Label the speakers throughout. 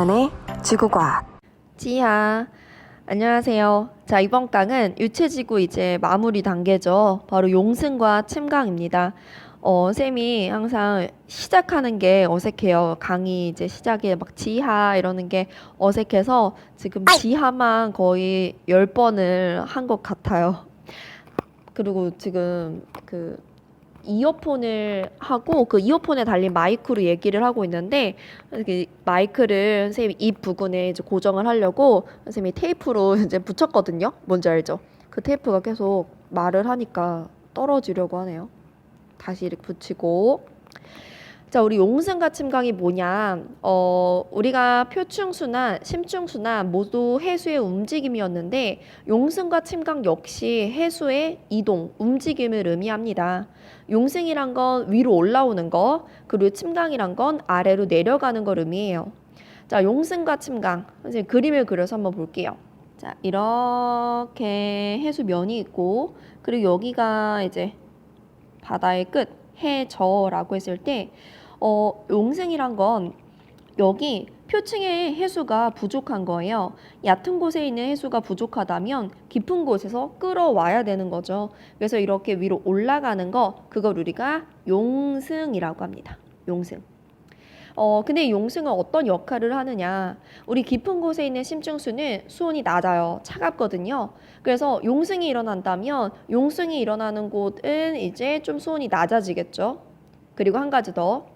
Speaker 1: 지한의 지구과학.
Speaker 2: 지하, 안녕하세요. 자, 이번 강은 유체지구 이제 마무리 단계죠. 바로 용승과 침강입니다. 쌤이 항상 시작하는 게 어색해요. 강의 이제 시작에 막 지하 이러는 게 어색해서 지금 지하만 거의 10번을 한 것 같아요. 그리고 지금 그 이어폰을 하고 그 이어폰에 달린 마이크로 얘기를 하고 있는데 이렇게 마이크를 선생님이 입 부분에 이제 고정을 하려고 선생님이 테이프로 이제 붙였거든요. 뭔지 알죠? 그 테이프가 계속 말을 하니까 떨어지려고 하네요. 다시 이렇게 붙이고. 자, 우리 용승과 침강이 뭐냐? 우리가 표충수나 심충수나 모두 해수의 움직임이었는데 용승과 침강 역시 해수의 이동, 움직임을 의미합니다. 용승이란 건 위로 올라오는 거, 그리고 침강이란 건 아래로 내려가는 걸 의미해요. 자, 용승과 침강. 이제 그림을 그려서 한번 볼게요. 자, 이렇게 해수면이 있고, 그리고 여기가 이제 바다의 끝, 해저라고 했을 때 용승이란 건 여기 표층의 해수가 부족한 거예요. 얕은 곳에 있는 해수가 부족하다면 깊은 곳에서 끌어와야 되는 거죠. 그래서 이렇게 위로 올라가는 거, 그걸 우리가 용승이라고 합니다. 용승. 근데 용승은 어떤 역할을 하느냐? 우리 깊은 곳에 있는 심층수는 수온이 낮아요. 차갑거든요. 그래서 용승이 일어난다면 용승이 일어나는 곳은 이제 좀 수온이 낮아지겠죠. 그리고 한 가지 더.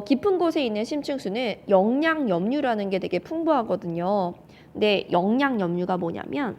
Speaker 2: 깊은 곳에 있는 심층수는 영양염류라는 게 되게 풍부하거든요. 근데 영양염류가 뭐냐면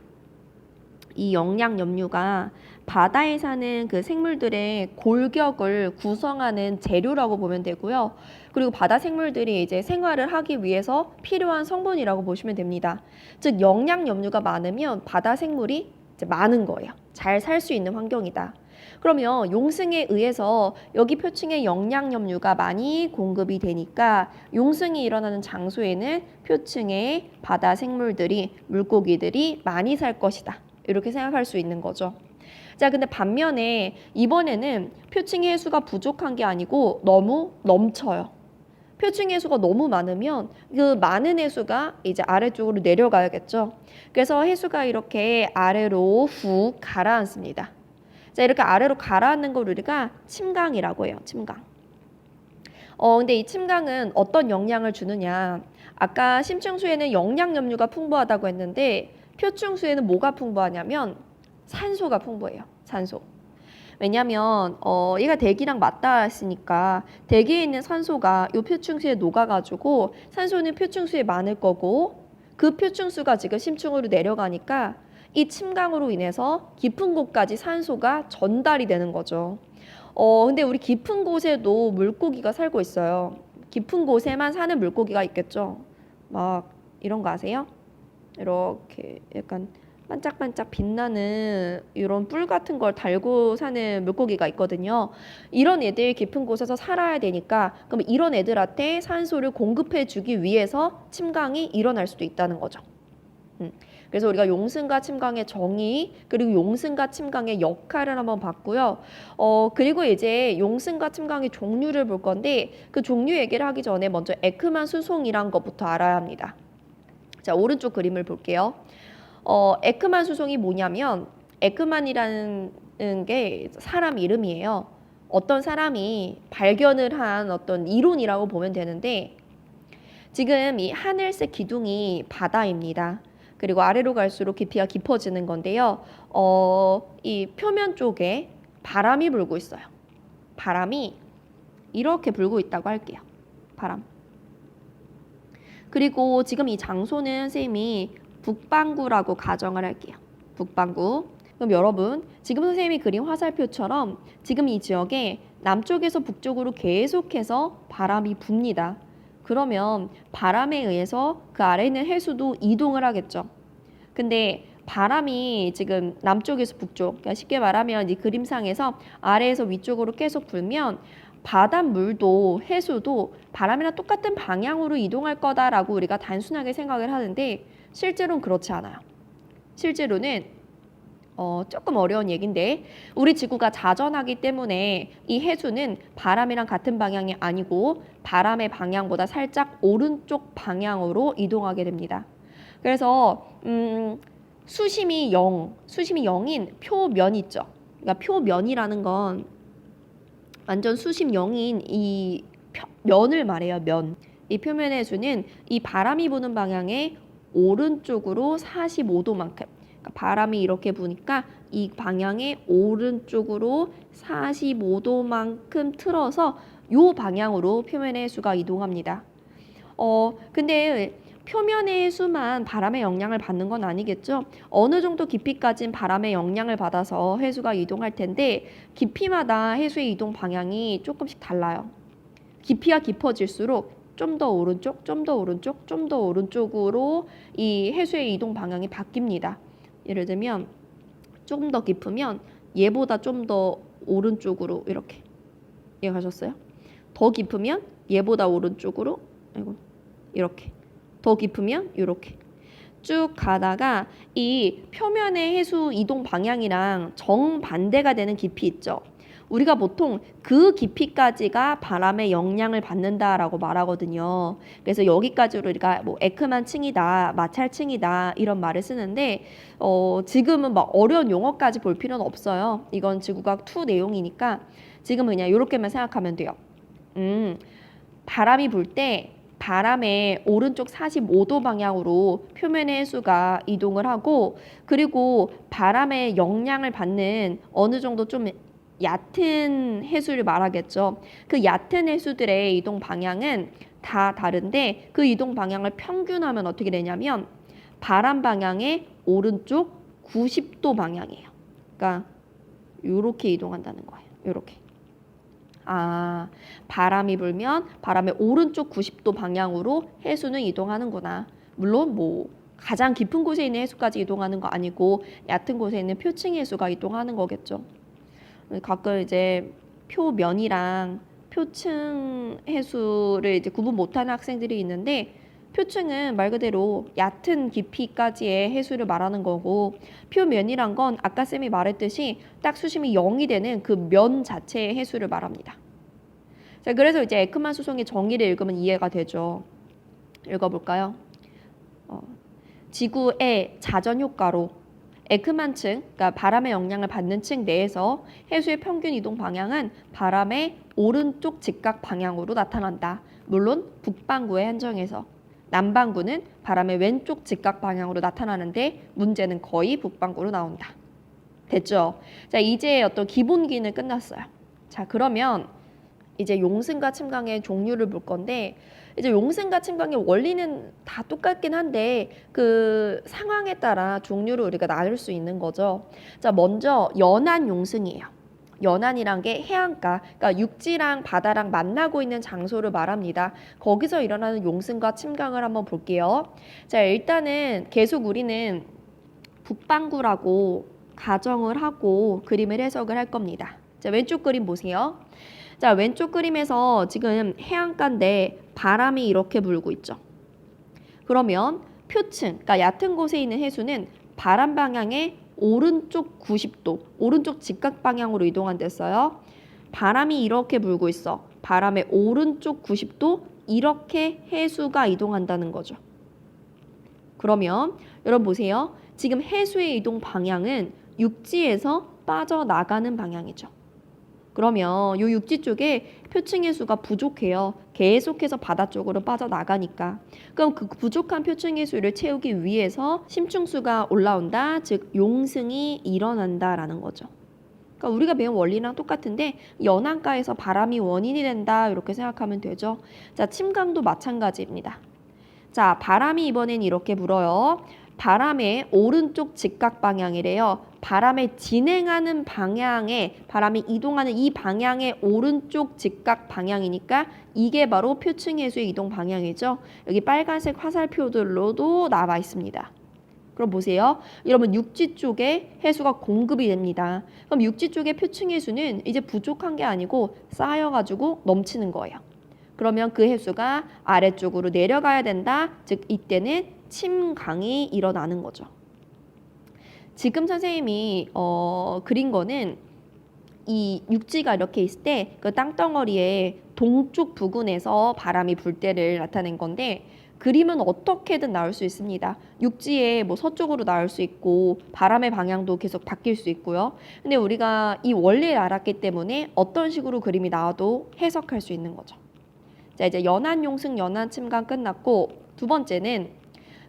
Speaker 2: 이 영양염류가 바다에 사는 그 생물들의 골격을 구성하는 재료라고 보면 되고요. 그리고 바다 생물들이 이제 생활을 하기 위해서 필요한 성분이라고 보시면 됩니다. 즉 영양염류가 많으면 바다 생물이 이제 많은 거예요. 잘 살 수 있는 환경이다. 그러면 용승에 의해서 여기 표층에 영양염류가 많이 공급이 되니까 용승이 일어나는 장소에는 표층에 바다 생물들이, 물고기들이 많이 살 것이다. 이렇게 생각할 수 있는 거죠. 자, 근데 반면에 이번에는 표층 해수가 부족한 게 아니고 너무 넘쳐요. 표층 해수가 너무 많으면 그 많은 해수가 이제 아래쪽으로 내려가야겠죠. 그래서 해수가 이렇게 아래로 훅 가라앉습니다. 자, 이렇게 아래로 가라앉는 걸 우리가 침강이라고 해요. 침강. 근데 이 침강은 어떤 영향을 주느냐? 아까 심층수에는 영양염류가 풍부하다고 했는데 표층수에는 뭐가 풍부하냐면 산소가 풍부해요. 산소. 왜냐면 얘가 대기랑 맞닿았으니까 대기에 있는 산소가 이 표층수에 녹아가지고 산소는 표층수에 많을 거고 그 표층수가 지금 심층으로 내려가니까 이 침강으로 인해서 깊은 곳까지 산소가 전달이 되는 거죠. 근데 우리 깊은 곳에도 물고기가 살고 있어요. 깊은 곳에만 사는 물고기가 있겠죠. 막 이런 거 아세요? 이렇게 약간 반짝반짝 빛나는 이런 뿔 같은 걸 달고 사는 물고기가 있거든요. 이런 애들 깊은 곳에서 살아야 되니까 그럼 이런 애들한테 산소를 공급해 주기 위해서 침강이 일어날 수도 있다는 거죠. 그래서 우리가 용승과 침강의 정의 그리고 용승과 침강의 역할을 한번 봤고요. 그리고 이제 용승과 침강의 종류를 볼 건데 그 종류 얘기를 하기 전에 먼저 에크만 수송이란 것부터 알아야 합니다. 자, 오른쪽 그림을 볼게요. 에크만 수송이 뭐냐면 에크만이라는 게 사람 이름이에요. 어떤 사람이 발견을 한 어떤 이론이라고 보면 되는데 지금 이 하늘색 기둥이 바다입니다. 그리고 아래로 갈수록 깊이가 깊어지는 건데요. 이 표면 쪽에 바람이 불고 있어요. 바람이 이렇게 불고 있다고 할게요. 바람. 그리고 지금 이 장소는 선생님이 북반구라고 가정을 할게요. 북반구. 그럼 여러분, 지금 선생님이 그린 화살표처럼 지금 이 지역에 남쪽에서 북쪽으로 계속해서 바람이 붑니다. 그러면 바람에 의해서 그 아래에 있는 해수도 이동을 하겠죠. 근데 바람이 지금 남쪽에서 북쪽, 그러니까 쉽게 말하면 이 그림상에서 아래에서 위쪽으로 계속 불면 바닷물도 해수도 바람이랑 똑같은 방향으로 이동할 거다라고 우리가 단순하게 생각을 하는데 실제로는 그렇지 않아요. 실제로는 조금 어려운 얘긴데 우리 지구가 자전하기 때문에 이 해수는 바람이랑 같은 방향이 아니고 바람의 방향보다 살짝 오른쪽 방향으로 이동하게 됩니다. 그래서 수심이 0인 표면 있죠. 그러니까 표면이라는 건 완전 수심 0인 이 면을 말해요. 면. 이 표면의 해수는 이 바람이 부는 방향의 오른쪽으로 45도만큼, 그러니까 바람이 이렇게 부니까 이 방향의 오른쪽으로 45도만큼 틀어서 요 방향으로 표면의 해수가 이동합니다. 근데 표면의 해수만 바람의 영향을 받는 건 아니겠죠? 어느 정도 깊이까지는 바람의 영향을 받아서 해수가 이동할 텐데 깊이마다 해수의 이동 방향이 조금씩 달라요. 깊이가 깊어질수록 좀 더 오른쪽, 좀 더 오른쪽, 좀 더 오른쪽으로 이 해수의 이동 방향이 바뀝니다. 예를 들면 조금 더 깊으면 얘보다 좀 더 오른쪽으로 이렇게 이해가셨어요? 더 깊으면 얘보다 오른쪽으로 이렇게 더 깊으면 이렇게 쭉 가다가 이 표면의 해수 이동 방향이랑 정반대가 되는 깊이 있죠. 우리가 보통 그 깊이까지가 바람의 영향을 받는다라고 말하거든요. 그래서 여기까지로 우리가 뭐 에크만 층이다, 마찰층이다 이런 말을 쓰는데 지금은 막 어려운 용어까지 볼 필요는 없어요. 이건 지구과학 2 내용이니까 지금은 그냥 이렇게만 생각하면 돼요. 바람이 불 때 바람의 오른쪽 45도 방향으로 표면의 해수가 이동을 하고 그리고 바람의 영향을 받는 어느 정도 좀 얕은 해수를 말하겠죠. 그 얕은 해수들의 이동 방향은 다 다른데 그 이동 방향을 평균하면 어떻게 되냐면 바람 방향의 오른쪽 90도 방향이에요. 그러니까 이렇게 이동한다는 거예요. 이렇게. 바람이 불면 바람의 오른쪽 90도 방향으로 해수는 이동하는구나. 물론 뭐 가장 깊은 곳에 있는 해수까지 이동하는 거 아니고 얕은 곳에 있는 표층 해수가 이동하는 거겠죠. 가끔 이제 표면이랑 표층 해수를 이제 구분 못하는 학생들이 있는데 표층은 말 그대로 얕은 깊이까지의 해수를 말하는 거고 표면이란 건 아까 쌤이 말했듯이 딱 수심이 0이 되는 그 면 자체의 해수를 말합니다. 자, 그래서 이제 에크만 수송의 정의를 읽으면 이해가 되죠. 읽어볼까요? 지구의 자전 효과로 에크만 층, 그러니까 바람의 영향을 받는 층 내에서 해수의 평균 이동 방향은 바람의 오른쪽 직각 방향으로 나타난다. 물론 북반구에 한정해서. 남반구는 바람의 왼쪽 직각 방향으로 나타나는데 문제는 거의 북반구로 나온다. 됐죠? 자, 이제 어떤 기본기는 끝났어요. 자, 그러면 이제 용승과 침강의 종류를 볼 건데 이제 용승과 침강의 원리는 다 똑같긴 한데 그 상황에 따라 종류를 우리가 나눌 수 있는 거죠. 자, 먼저 연안 용승이에요. 연안이란 게 해안가, 그러니까 육지랑 바다랑 만나고 있는 장소를 말합니다. 거기서 일어나는 용승과 침강을 한번 볼게요. 자, 일단은 계속 우리는 북반구라고 가정을 하고 그림을 해석을 할 겁니다. 자, 왼쪽 그림 보세요. 자, 왼쪽 그림에서 지금 해안가인데 바람이 이렇게 불고 있죠. 그러면 표층, 그러니까 얕은 곳에 있는 해수는 바람 방향의 오른쪽 90도, 오른쪽 직각 방향으로 이동한댔어요. 바람이 이렇게 불고 있어. 바람의 오른쪽 90도 이렇게 해수가 이동한다는 거죠. 그러면 여러분 보세요. 지금 해수의 이동 방향은 육지에서 빠져나가는 방향이죠. 그러면 이 육지 쪽에 표층 해수가 부족해요. 계속해서 바다 쪽으로 빠져나가니까. 그럼 그 부족한 표층 해수를 채우기 위해서 심층수가 올라온다. 즉 용승이 일어난다라는 거죠. 그러니까 우리가 배운 원리랑 똑같은데 연안가에서 바람이 원인이 된다 이렇게 생각하면 되죠. 자, 침강도 마찬가지입니다. 자, 바람이 이번엔 이렇게 불어요. 바람의 오른쪽 직각 방향이래요. 바람의 진행하는 방향에 바람이 이동하는 이 방향의 오른쪽 직각 방향이니까 이게 바로 표층 해수의 이동 방향이죠. 여기 빨간색 화살표들로도 나와 있습니다. 그럼 보세요. 여러분 육지 쪽에 해수가 공급이 됩니다. 그럼 육지 쪽의 표층 해수는 이제 부족한 게 아니고 쌓여가지고 넘치는 거예요. 그러면 그 해수가 아래쪽으로 내려가야 된다. 즉 이때는 침강이 일어나는 거죠. 지금 선생님이 그린 거는 이 육지가 이렇게 있을 때 그 땅덩어리의 동쪽 부근에서 바람이 불 때를 나타낸 건데 그림은 어떻게든 나올 수 있습니다. 육지에 뭐 서쪽으로 나올 수 있고 바람의 방향도 계속 바뀔 수 있고요. 근데 우리가 이 원리를 알았기 때문에 어떤 식으로 그림이 나와도 해석할 수 있는 거죠. 자, 이제 연안 용승, 연안 침강 끝났고 두 번째는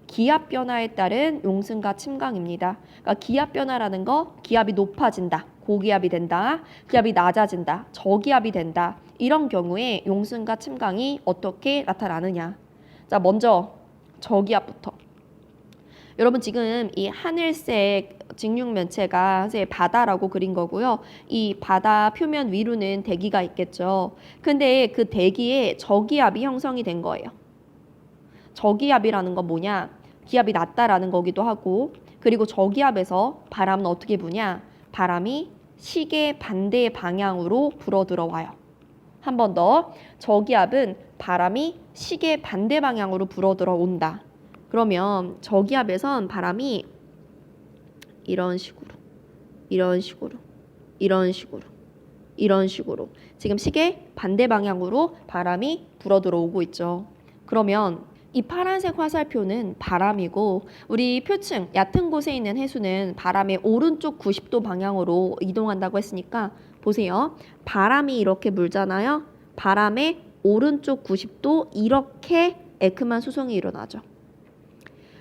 Speaker 2: 기압 변화에 따른 용승과 침강입니다. 그러니까 기압 변화라는 거, 기압이 높아진다, 고기압이 된다, 기압이 낮아진다, 저기압이 된다. 이런 경우에 용승과 침강이 어떻게 나타나느냐. 자, 먼저 저기압부터. 여러분 지금 이 하늘색 직육면체가 선생님 바다라고 그린 거고요. 이 바다 표면 위로는 대기가 있겠죠. 근데 그 대기에 저기압이 형성이 된 거예요. 저기압이라는 건 뭐냐? 기압이 낮다라는 거기도 하고, 그리고 저기압에서 바람은 어떻게 부냐? 바람이 시계 반대 방향으로 불어 들어와요. 한 번 더. 저기압은 바람이 시계 반대 방향으로 불어 들어온다. 그러면 저기압에선 바람이 이런 식으로, 이런 식으로, 이런 식으로, 이런 식으로 지금 시계 반대 방향으로 바람이 불어 들어오고 있죠. 그러면 이 파란색 화살표는 바람이고 우리 표층 얕은 곳에 있는 해수는 바람의 오른쪽 90도 방향으로 이동한다고 했으니까 보세요. 바람이 이렇게 불잖아요. 바람의 오른쪽 90도 이렇게 에크만 수송이 일어나죠.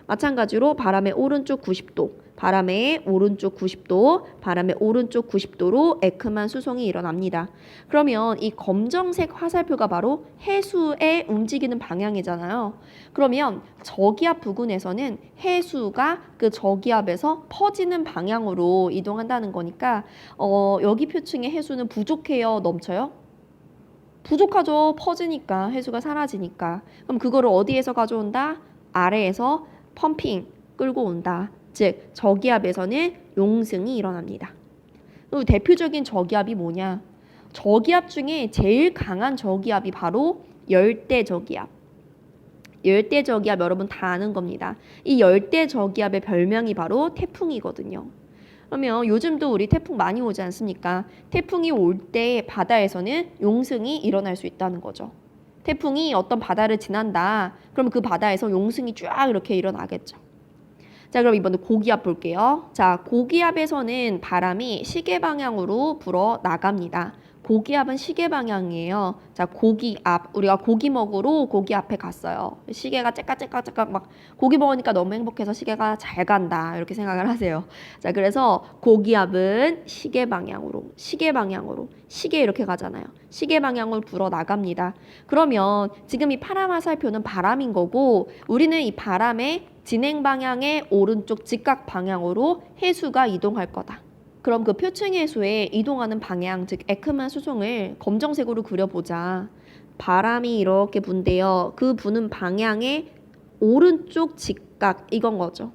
Speaker 2: 마찬가지로 바람의 오른쪽 90도, 바람의 오른쪽 90도, 바람의 오른쪽 90도로 에크만 수송이 일어납니다. 그러면 이 검정색 화살표가 바로 해수의 움직이는 방향이잖아요. 그러면 저기압 부근에서는 해수가 그 저기압에서 퍼지는 방향으로 이동한다는 거니까 여기 표층의 해수는 부족해요, 넘쳐요? 부족하죠. 퍼지니까, 해수가 사라지니까. 그럼 그거를 어디에서 가져온다? 아래에서 펌핑 끌고 온다. 즉 저기압에서는 용승이 일어납니다. 그리고 대표적인 저기압이 뭐냐? 저기압 중에 제일 강한 저기압이 바로 열대 저기압. 열대 저기압 여러분 다 아는 겁니다. 이 열대 저기압의 별명이 바로 태풍이거든요. 그러면 요즘도 우리 태풍 많이 오지 않습니까? 태풍이 올 때 바다에서는 용승이 일어날 수 있다는 거죠. 태풍이 어떤 바다를 지난다. 그럼 그 바다에서 용승이 쫙 이렇게 일어나겠죠. 자, 그럼 이번에 고기압 볼게요. 자, 고기압에서는 바람이 시계 방향으로 불어 나갑니다. 고기압은 시계 방향이에요. 자, 고기압. 우리가 고기 먹으러 고기 앞에 갔어요. 시계가 째깍째깍째깍 막 고기 먹으니까 너무 행복해서 시계가 잘 간다. 이렇게 생각을 하세요. 자, 그래서 고기압은 시계 방향으로, 시계 방향으로, 시계 이렇게 가잖아요. 시계 방향으로 불어 나갑니다. 그러면 지금 이 파란 화살표는 바람인 거고 우리는 이 바람의 진행 방향의 오른쪽 직각 방향으로 해수가 이동할 거다. 그럼 그 표층 해수에 이동하는 방향, 즉 에크만 수송을 검정색으로 그려보자. 바람이 이렇게 분대요. 그 부는 방향의 오른쪽 직각 이건 거죠.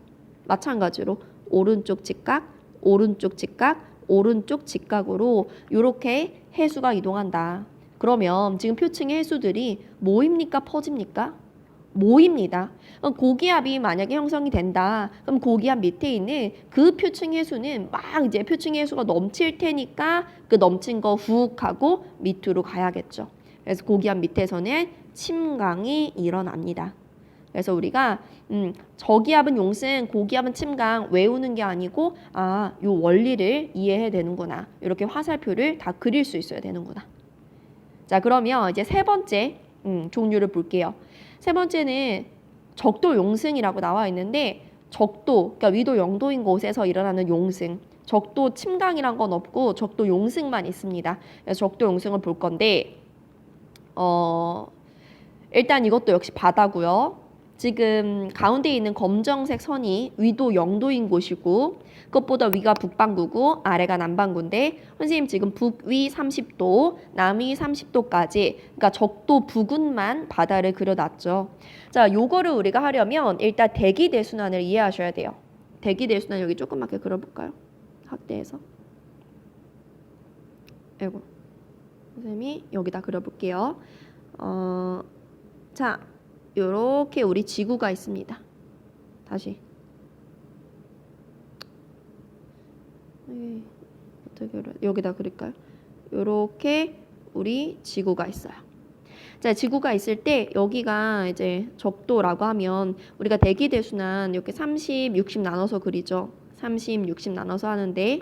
Speaker 2: 마찬가지로 오른쪽 직각, 오른쪽 직각, 오른쪽 직각으로 이렇게 해수가 이동한다. 그러면 지금 표층의 해수들이 모입니까? 퍼집니까? 모입니다. 고기압이 만약에 형성이 된다. 그럼 고기압 밑에 있는 그 표층 해수는 막 이제 표층 해수가 넘칠 테니까 그 넘친 거 훅 하고 밑으로 가야겠죠. 그래서 고기압 밑에서는 침강이 일어납니다. 그래서 우리가 저기압은 용승, 고기압은 침강 외우는 게 아니고 요 원리를 이해해야 되는구나. 이렇게 화살표를 다 그릴 수 있어야 되는구나. 자, 그러면 이제 세 번째 종류를 볼게요. 세 번째는 적도 용승이라고 나와 있는데 적도, 그러니까 위도 0도인 곳에서 일어나는 용승. 적도 침강이란 건 없고 적도 용승만 있습니다. 그래서 적도 용승을 볼 건데 일단 이것도 역시 바다고요. 지금 가운데 있는 검정색 선이 위도 0도인 곳이고 그것보다 위가 북반구고 아래가 남반구인데 선생님 지금 북위 30도, 남위 30도까지 그러니까 적도 부근만 바다를 그려놨죠. 자, 요거를 우리가 하려면 일단 대기대순환을 이해하셔야 돼요. 대기대순환 여기 조그맣게 그려볼까요? 확대해서. 아이고, 선생님이 여기다 그려볼게요. 자, 요렇게 우리 지구가 있습니다. 다시. 여기다 그릴까요? 요렇게 우리 지구가 있어요. 자, 지구가 있을 때 여기가 이제 적도라고 하면 우리가 대기대순환 이렇게 30, 60 나눠서 그리죠. 30, 60 나눠서 하는데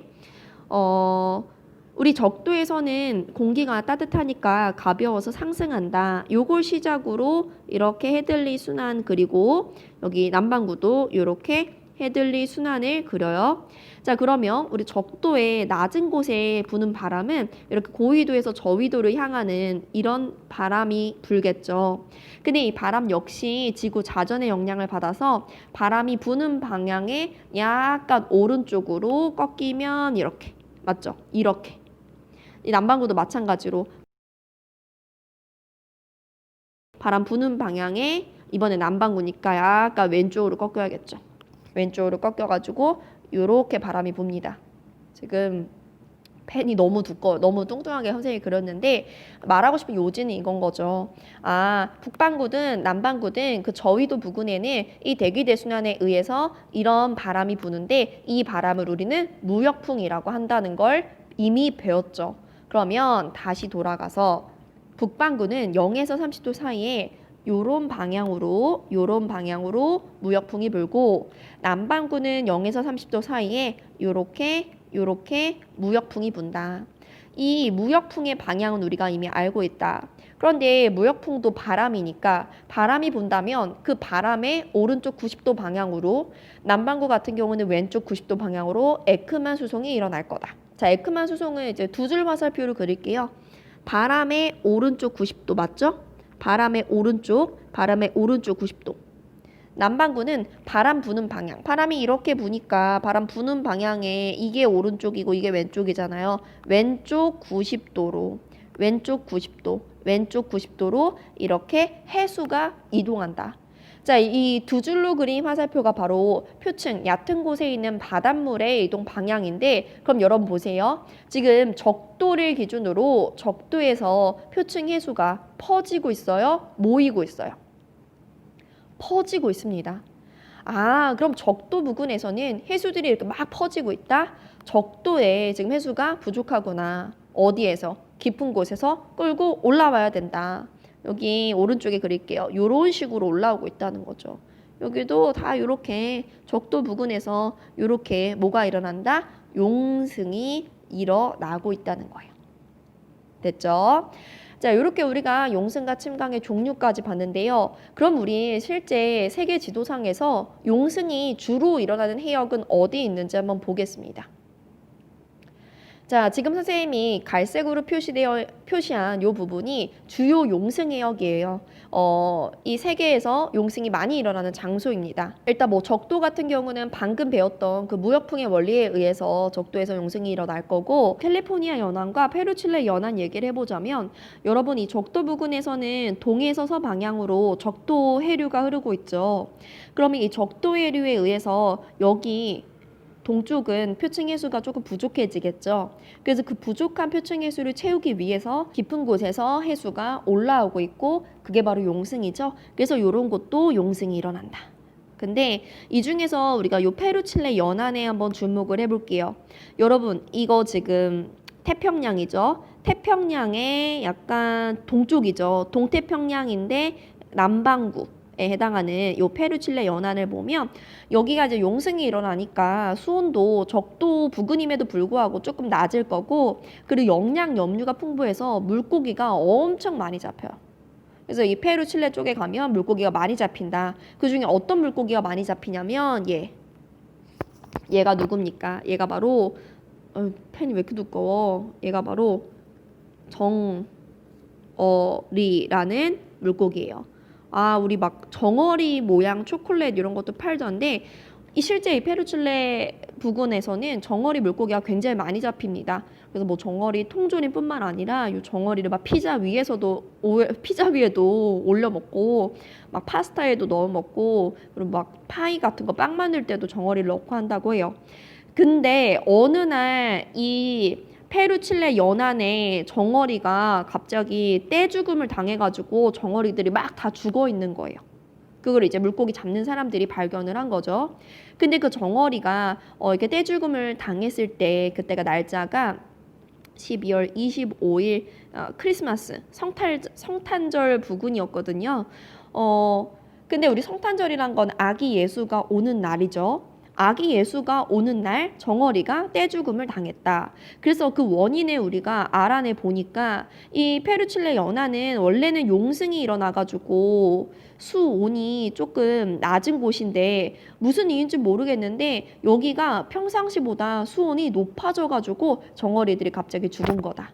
Speaker 2: 우리 적도에서는 공기가 따뜻하니까 가벼워서 상승한다. 요걸 시작으로 이렇게 헤들리 순환 그리고 여기 남반구도 이렇게 헤들리 순환을 그려요. 자, 그러면 우리 적도의 낮은 곳에 부는 바람은 이렇게 고위도에서 저위도를 향하는 이런 바람이 불겠죠. 근데 이 바람 역시 지구 자전의 영향을 받아서 바람이 부는 방향에 약간 오른쪽으로 꺾이면 이렇게, 맞죠? 이렇게. 이 남반구도 마찬가지로 바람 부는 방향에 이번에 남반구니까 약간 왼쪽으로 꺾여야겠죠. 왼쪽으로 꺾여가지고 이렇게 바람이 붑니다. 지금 펜이 너무 두꺼워, 너무 뚱뚱하게 선생님이 그렸는데 말하고 싶은 요지는 이건 거죠. 아, 북반구든 남반구든 그 저위도 부근에는 이 대기대순환에 의해서 이런 바람이 부는데 이 바람을 우리는 무역풍이라고 한다는 걸 이미 배웠죠. 그러면 다시 돌아가서 북반구는 0에서 30도 사이에 요런 방향으로 무역풍이 불고 남반구는 0에서 30도 사이에 요렇게 무역풍이 분다. 이 무역풍의 방향은 우리가 이미 알고 있다. 그런데 무역풍도 바람이니까 바람이 분다면 그 바람의 오른쪽 90도 방향으로 남반구 같은 경우는 왼쪽 90도 방향으로 에크만 수송이 일어날 거다. 자, 에크만 수송은 이제 두 줄 화살표를 그릴게요. 바람의 오른쪽 90도 맞죠? 바람의 오른쪽 90도. 남반구는 바람 부는 방향. 바람이 이렇게 부니까 바람 부는 방향에 이게 오른쪽이고 이게 왼쪽이잖아요. 왼쪽 90도로 이렇게 해수가 이동한다. 자, 이 두 줄로 그린 화살표가 바로 표층, 얕은 곳에 있는 바닷물의 이동 방향인데 그럼 여러분 보세요. 지금 적도를 기준으로 적도에서 표층 해수가 퍼지고 있어요? 모이고 있어요? 퍼지고 있습니다. 아, 그럼 적도 부근에서는 해수들이 이렇게 막 퍼지고 있다? 적도에 지금 해수가 부족하구나. 어디에서? 깊은 곳에서 끌고 올라와야 된다. 여기 오른쪽에 그릴게요. 이런 식으로 올라오고 있다는 거죠. 여기도 다 이렇게 적도 부근에서 이렇게 뭐가 일어난다? 용승이 일어나고 있다는 거예요. 됐죠? 자, 이렇게 우리가 용승과 침강의 종류까지 봤는데요. 그럼 우리 실제 세계 지도상에서 용승이 주로 일어나는 해역은 어디 있는지 한번 보겠습니다. 자, 지금 선생님이 갈색으로 표시한 이 부분이 주요 용승 해역이에요. 이 세계에서 용승이 많이 일어나는 장소입니다. 일단 뭐 적도 같은 경우는 방금 배웠던 그 무역풍의 원리에 의해서 적도에서 용승이 일어날 거고 캘리포니아 연안과 페루칠레 연안 얘기를 해보자면 여러분 이 적도 부근에서는 동에서 서 방향으로 적도 해류가 흐르고 있죠. 그러면 이 적도 해류에 의해서 여기 동쪽은 표층 해수가 조금 부족해지겠죠. 그래서 그 부족한 표층 해수를 채우기 위해서 깊은 곳에서 해수가 올라오고 있고 그게 바로 용승이죠. 그래서 이런 곳도 용승이 일어난다. 근데 이 중에서 우리가 요 페루칠레 연안에 한번 주목을 해볼게요. 여러분 이거 지금 태평양이죠. 태평양의 약간 동쪽이죠. 동태평양인데 남반구 에 해당하는 요 페루칠레 연안을 보면 여기가 이제 용승이 일어나니까 수온도 적도 부근임에도 불구하고 조금 낮을 거고 그리고 영양 염류가 풍부해서 물고기가 엄청 많이 잡혀요. 그래서 이 페루칠레 쪽에 가면 물고기가 많이 잡힌다. 그 중에 어떤 물고기가 많이 잡히냐면 얘가 누굽니까? 얘가 바로 펜이 왜 이렇게 두꺼워? 얘가 바로 정어리라는 물고기예요. 아, 우리 막 정어리 모양 초콜릿 이런 것도 팔던데 실제 이 페루칠레 부근에서는 정어리 물고기가 굉장히 많이 잡힙니다. 그래서 뭐 정어리 통조림뿐만 아니라 이 정어리를 막 피자 위에도 올려 먹고 막 파스타에도 넣어 먹고 그리고 막 파이 같은 거 빵 만들 때도 정어리를 넣고 한다고 해요. 근데 어느 날 이 페루칠레 연안에 정어리가 갑자기 떼죽음을 당해가지고 정어리들이 막 다 죽어 있는 거예요. 그걸 이제 물고기 잡는 사람들이 발견을 한 거죠. 근데 그 정어리가 이렇게 떼죽음을 당했을 때 그때가 날짜가 12월 25일 크리스마스 성탄절 부근이었거든요. 근데 우리 성탄절이란 건 아기 예수가 오는 날이죠. 아기 예수가 오는 날 정어리가 떼죽음을 당했다. 그래서 그 원인을 우리가 알아내 보니까 이 페르칠레 연안은 원래는 용승이 일어나가지고 수온이 조금 낮은 곳인데 무슨 이유인지 모르겠는데 여기가 평상시보다 수온이 높아져가지고 정어리들이 갑자기 죽은 거다.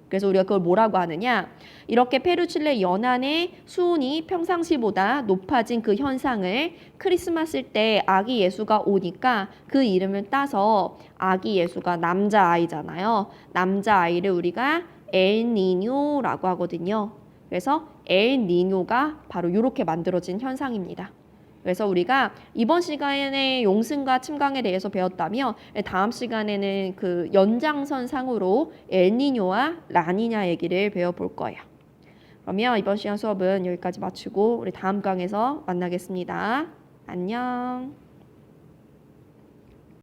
Speaker 2: 그래서 우리가 그걸 뭐라고 하느냐? 이렇게 페르칠레 연안의 수온이 평상시보다 높아진 그 현상을 크리스마스 때 아기 예수가 오니까 그 이름을 따서 아기 예수가 남자아이잖아요. 남자아이를 우리가 엘니뇨라고 하거든요. 그래서 엘니뇨가 바로 이렇게 만들어진 현상입니다. 그래서 우리가 이번 시간에 용승과 침강에 대해서 배웠다며 다음 시간에는 그 연장선상으로 엘니뇨와 라니냐 얘기를 배워볼 거예요. 그러면 이번 시간 수업은 여기까지 마치고 우리 다음 강에서 만나겠습니다. 안녕.